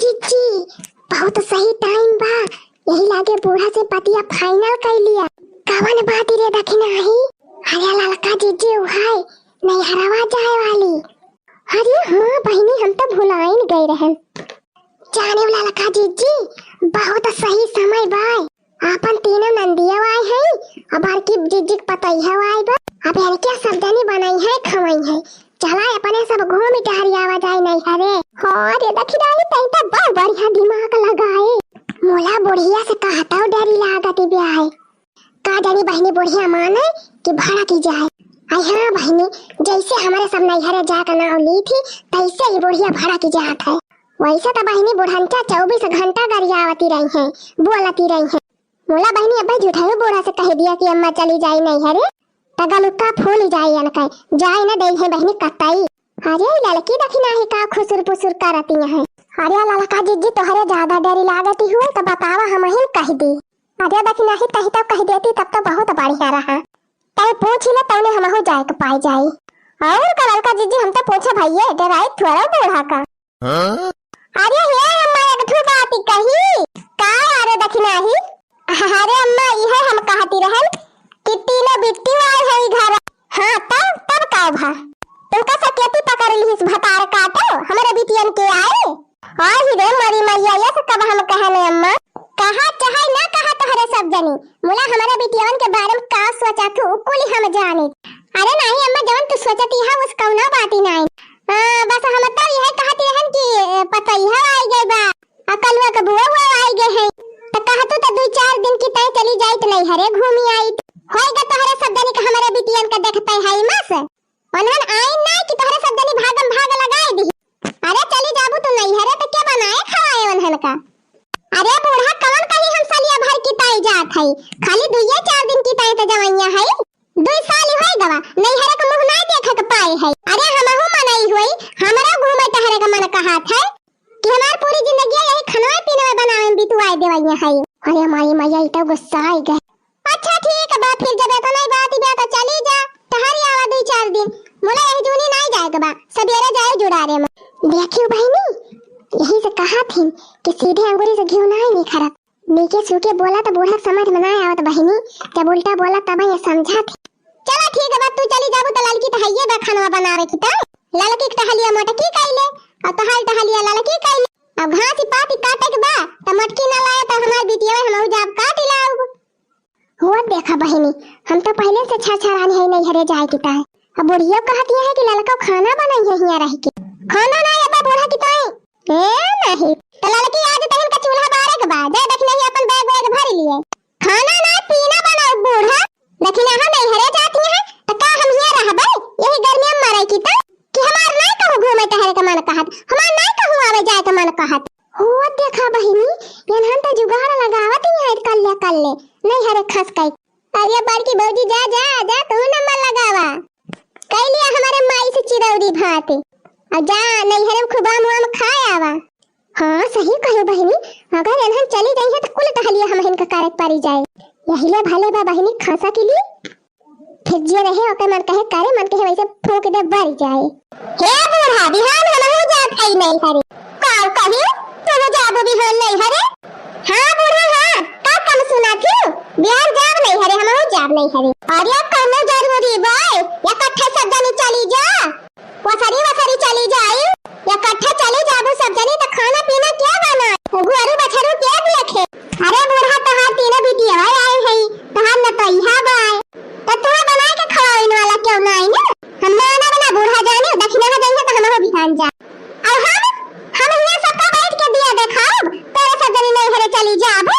जीजी बहुत सही टाइम बा। यही लागे बूढ़ा से पतिया फाइनल कर लिया। कवन बात रे दखिना ही। अरे ललका जीजी उहाय नहीं हरवा जाए वाली। अरे हाँ बहनी हम तो भुलाइन गए रहे। जाने वाला ललका जीजी बहुत सही समय बा। अपन तीनों नंदिया आए हैं अब की जीजी पतई है आए बा। अब यार क्या सब जनी बनाई है खवाई है। चला अपने सब घूम टहरी आवा जाए नहीं हरे। अरे दखिना ही तैता बहुत बढ़िया दिमाग लगाए। मोला बुढ़िया से कहता डरी लागत ब्याह का जानी बहनी बुढ़िया माने कि भाड़ा की जाए। आई हाँ बहनी जैसे हमारे सब नैहरे जाकर नाव ली थी तैसे ही बुढ़िया भाड़ा की जात है। वैसे तो बहनी बुढ़ंचा 24 घंटा गरियावती रही है बोलती रही है। मोला बहनी अब झूठा बूढ़ा से कह दिया कि अम्मा चली जाई नैहरे तगलुक्का फूल जाए अनकै जाए न दई है बहनी कताई। अरे लड़की दखिना ही का खुसुर पुसुर करती है। अरे ललका जीजी तोहरे ज्यादा डरी लागती हुए तो बतावा हम ही कह दी। अरे दखिना ही तही तो कह देती तब तो बहुत बढ़िया रहा। तय पूछ ले तौने हम हो जाए तो पाई जाई। और का ललका जीजी हम तो पूछे भैया डराई थोड़ा बूढ़ा का। अरे हे अम्मा एक ठो बात कही का। अरे दखिना ही अरे अम्मा इहे हम कहती रहन कि तीनों बिट्टी आए है घर। हां तब का भा तुमका सकेती पकड़ लीस भतार काटो हमारे बिटियन के आए। और ही रे मरी मैया ये सब कब हम कहने अम्मा कहा चाहे ना कहा तोहरे सब जनी मोला हमारे बिटियन के बारे में का सोचा तू कुल हम जाने। अरे नहीं अम्मा जवन तू सोचती है उस कौनो बात ही नहीं। बस हम तो यही कहती रहन कि पतैया आई गई बा अकलवा के बुआ आई गए है तो कहतू तो 2-4 दिन की तय चली जाई तो नहीं हरे घूमी आई होएगा तोहरे सब जनी के हमारे बिटियन के देखते है मास अनहन आई ना कि तोहरे सब जनी भागम भाग लगाए दी। अरे चली जाबू तो नहीं हरे तो क्या बनाए खाए अनहन का। अरे बूढ़ा कौन कही हम सालिया भर की तय जात है खाली 2-4 दिन की तय तो जवैया है 2 साल होई गवा नहीं हरे के मुंह ना देखे के पाए है। अरे हमहु मनई होई हमरा घूमे तहरे के मन कहत है कि हमार पूरी जिंदगी यही खनवा पीनवा बनावे में बितवाए देवैया है। अरे माई मैया ई तो गुस्सा आई गए। अच्छा ठीक है बा फिर जब तो नहीं बात ही तो चली जा तहरी आवा 2-4 दिन मोला यही जूनी नहीं जाए के बा सवेरे जाए जुड़ारे में। देखियो बहनी यही से कहा थी कि सीधे अंगूरी से घी नहीं खरत नीचे सूखे बोला तो बूढ़ा समझ में ना आवत बहनी जब उल्टा बोला तब ये समझा थी। चलो ठीक है बा तू चली जाबू तो लड़की तो हइये बा खाना बनावे की त लड़की के टहलिया मोटकी कइले और तोहार टहलिया लड़की कइले। अब घास पाती काटे के बा तो मटकी ना लाए तो हमार बिटिया हम जाब काट लाऊ। हुआ देखा बहनी हम तो पहले से छछरानी है नहीं हरे जाए की ताए। अब बुढ़िया कहती है कि लड़का खाना बनाई है यहाँ रह के खाना ना अब बूढ़ा की ताए ए नहीं तो लड़की आज तहन का चूल्हा बारे के बाद जा देख नहीं अपन बैग भर लिए खाना ना पीना बनाओ बूढ़ा लेकिन हम नहीं हरे जाती है तो का हम ये रहबे यही गर्मी में मरे की त कि हमार नहीं कहू घूमे तहरे के मन कहत हमार नहीं कहू आवे जाए के मन कहत। हुआ देखा बहनी यनहन तो जुगाड़ लगावत ही है कल्ले नहीं हरे खस कई। अरे बड़की बौजी जा जा जा तू नंबर लगावा कई लिया हमारे माई से चिरौरी भात और जा नहीं हरे खुबा मुआ में खाए आवा। हां सही कहो बहनी अगर यनहन चली गई है तो कुल टहलिया हम इनका कारक पारी जाए यही ले भले बा बहनी खासा के लिए फिर जे रहे ओकर मन कहे करे मन कहे वैसे फूंक दे भर जाए। हे बूढ़ा बिहान हम हो जात आई नहीं हरे का कही तू जाबो बिहान नहीं हरे। हां बूढ़ा हां का कम सुना थी बिहान जाब नहीं हरे हम हो जाब नहीं हरे। अरे कौनो जरूरी बाय या कट्ठे सब जनी चली जा वसरी चली जाई या कट्ठे चली जाबो सब जनी तो खाना पीना क्या बना गुआरू बछरू क्या देखे। अरे बूढ़ा तहार तीनों बिटिया आए है तहार न तो इहा बाय तो तू बना के खवाइन वाला क्यों ना आई ना हम ना बना बूढ़ा जाने दक्षिणा में जाइए तो हम हो बिहान जा और हम ये सब का बैठ के दिया देखाओ तेरे सब जनी नहीं हरे चली जाबो।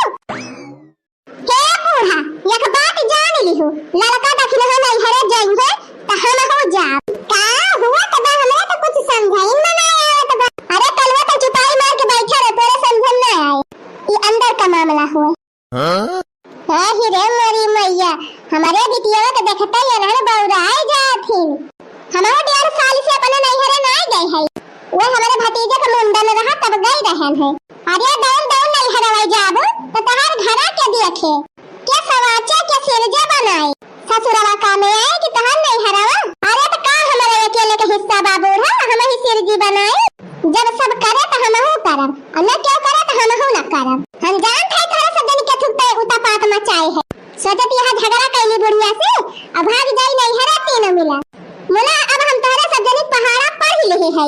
हे बूढ़ा एक बात जान लीहू लड़का दक्षिणा में नहीं हरे जाइए तो हम हो जाब का हुआ तो बा हमरे तो कुछ समझाइन में ना आए तो। अरे कलवा तो चुपाई मार के बैठा रे तेरे समझ में आए ये अंदर का मामला हुआ। हां ही रे मरी मैया हमारे बिटिया के देखता ये ना बौराई जाथी हमारे 1.5 साल से अपने नहीं हरे ना गए है वो हमारे भतीजे का मुंडन रहा तब गई रहन है। अरे दौन नहीं हरवाई जाबो तो तहार घरा के देखे क्या सवाचा क्या सिरजा बनाए ससुरवा का में आए कि तहार नहीं हरवा। अरे तो का हमारे अकेले के हिस्सा बाबू है हम ही सिरजी बनाए जब सब करे तो हम हो कर करब और न क्यों करे तो हम हो न करब। हम जान थे थोड़ा सब जन के थुकते उता पात मचाए है। सोचत यहां झगड़ा कैली बुढ़िया से अब भाग जाई नहीं हरा तीन मिला मोला। अब हम तोरे सब जन पहाड़ा पर ही ले है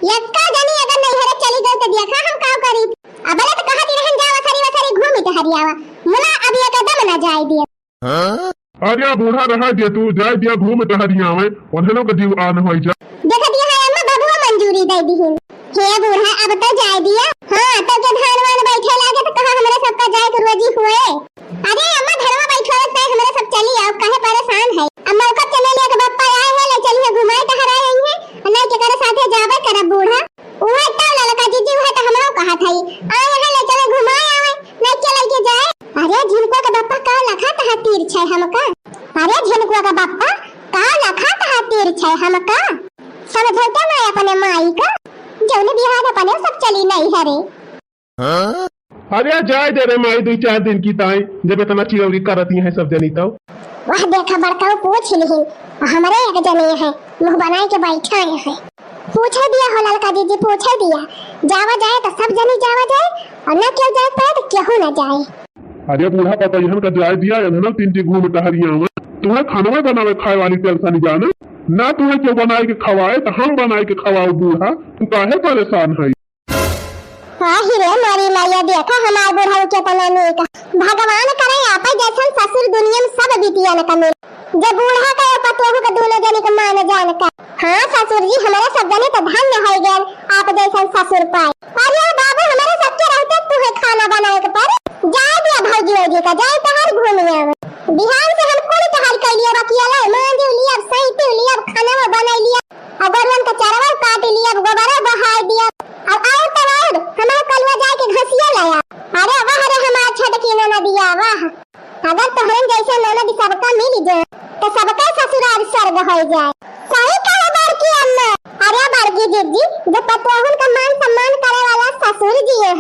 यक्का जनी अगर नहीं हरे चली गई तो देखा हम का करी। अब बले तो कहती रहन जावा खरी वखरी घूमी तो हरियावा मोला अब ये कदम न जाए दिए। हां अरे बूढ़ा रहा जे तू जाए दिया घूम तो हरियावे ओहनो के जीव आन होई जा। देख दिया है अम्मा बबुआ मंजूरी दे दीहिन हे बूढ़ा अब तो जाए दिया। हां तो के धानवान बैठे लागे तो कहा हमरे सबका जाए के रोजी हुए। अरे अम्मा घरवा बैठो से हमरे सब चली आओ काहे परेशान है। अम्मा का चले ले के बप्पा आए है ले चलिए घुमाए तो हराए हैं नहीं के करे साथे जावे करब बूढ़ा ओए तो ललका जीजी है तो हमरो कहा थई आए है ले चले घुमाए आवे नहीं चले के जाए। अरे झिनको का बप्पा का लखा त तीर छै हमका। अरे झिनको का बप्पा का लखा त तीर छै हमका समझौता ना अपने माई का जौने बिहार अपने सब चली नहीं हरे। हां अरे जाए दे रे माई 2-4 दिन की ताई जब इतना चिरौरी करती है सब जनी तो। वह देखा बड़का पूछ लिहिन हमरे एक जने है मुंह बनाए के बैठा है पूछ दिया हो ललका जीजी पूछ दिया जावा जाए तो सब जनी जावा जाए और ना क्यों जाए पाए तो क्यों ना जाए। अरे बूढ़ा पता यहन का जाए दिया यहन 3 घूम टहरियावा तुम्हें खानवा बनावे खाए वाली टेंशन जाना ना तुम्हें क्यों बनाए के खवाए तो हम बनाए के खवाओ बूढ़ा तू काहे परेशान है। हां हीरे मारी माया देखा हमार बूढ़ा के तना नहीं का भगवान करे आपे जैसन ससुर दुनिया में सब बिटिया न कमे जब बूढ़ा का पतोहू का दोनों जने के मान जान का। हां ससुर जी हमारे सब जने तो धन्य हो गए आप जैसन ससुर पाए। अरे बाबू हमारे सबके रहते तू है खाना बनाए के पर जाए दिया भौजी का जाए तहर घूमिया बिहार से हम कोई तहर कर लिया बाकी वाला मान दे लिया सही तो लिया खाना बना लिया अगरवन का चारवा काट लिया गोबरा बहा दिया अब आओ तवार हमारे कलवा जाए के घसिया लाया। अरे वाह रे हमार छट की ना दिया वाह अगर तोहरन जैसे ननद सबका मिल जाए तो सबका ससुराल स्वर्ग हो जाए। सही कहा बड़की अम्मा। अरे बड़की जीजी जब पतोहन का मान सम्मान करे वाला ससुर जी है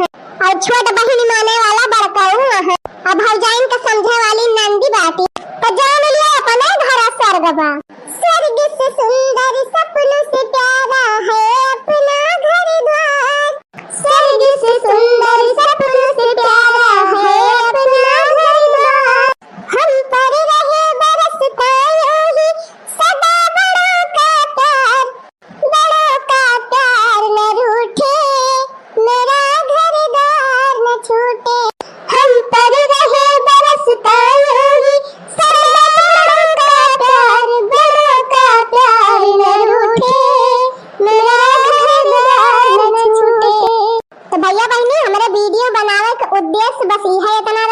और छोट बहन माने वाला बड़काऊ है अब भौजाइन का समझे वाली नंदी बाटी तो जान लिया अपने घर स्वर्ग बा। स्वर्ग से सुंदर सपनों से प्यारा है अपना घर द्वार स्वर्ग से सुंदर सपनों से प्यारा है अपना घर द्वार हम पर रहे बरसता यूं ही सदा बड़ों का प्यार न रूठे मेरा घर द्वार न छूटे हम पर रहे बरसता यूं ही सदा बड़ों का प्यार न रूठे मेरा घर द्वार न छूटे। तो भैया बहनी हमारे वीडियो बनाने का उद्देश्य बस यह है इतना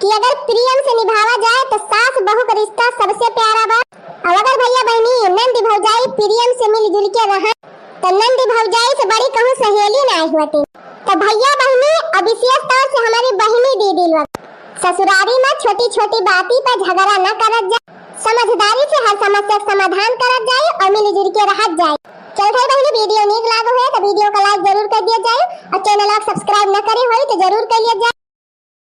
कि अगर प्रेम से निभावा जाए तो सास बहू का रिश्ता सबसे प्यारा बा। और अगर भैया बहनी नंदी भौजाई प्रेम से मिलजुल के रहे तो नंदी भौजाई से बड़ी कहूँ सहेली नहीं होती। तो भैया बहनी अब विशेष तौर से हमारी बहनी दीदी लोग ससुरारी में छोटी छोटी बाती पर झगड़ा न करत जाए समझदारी से हर समस्या का समाधान करत जाए और मिलजुल के रहत जाए। चल भाई बहनी वीडियो नीक लागो है तो वीडियो को लाइक जरूर कर दिया जाए और चैनल को सब्सक्राइब न करे हो तो जरूर कर लिया जाए।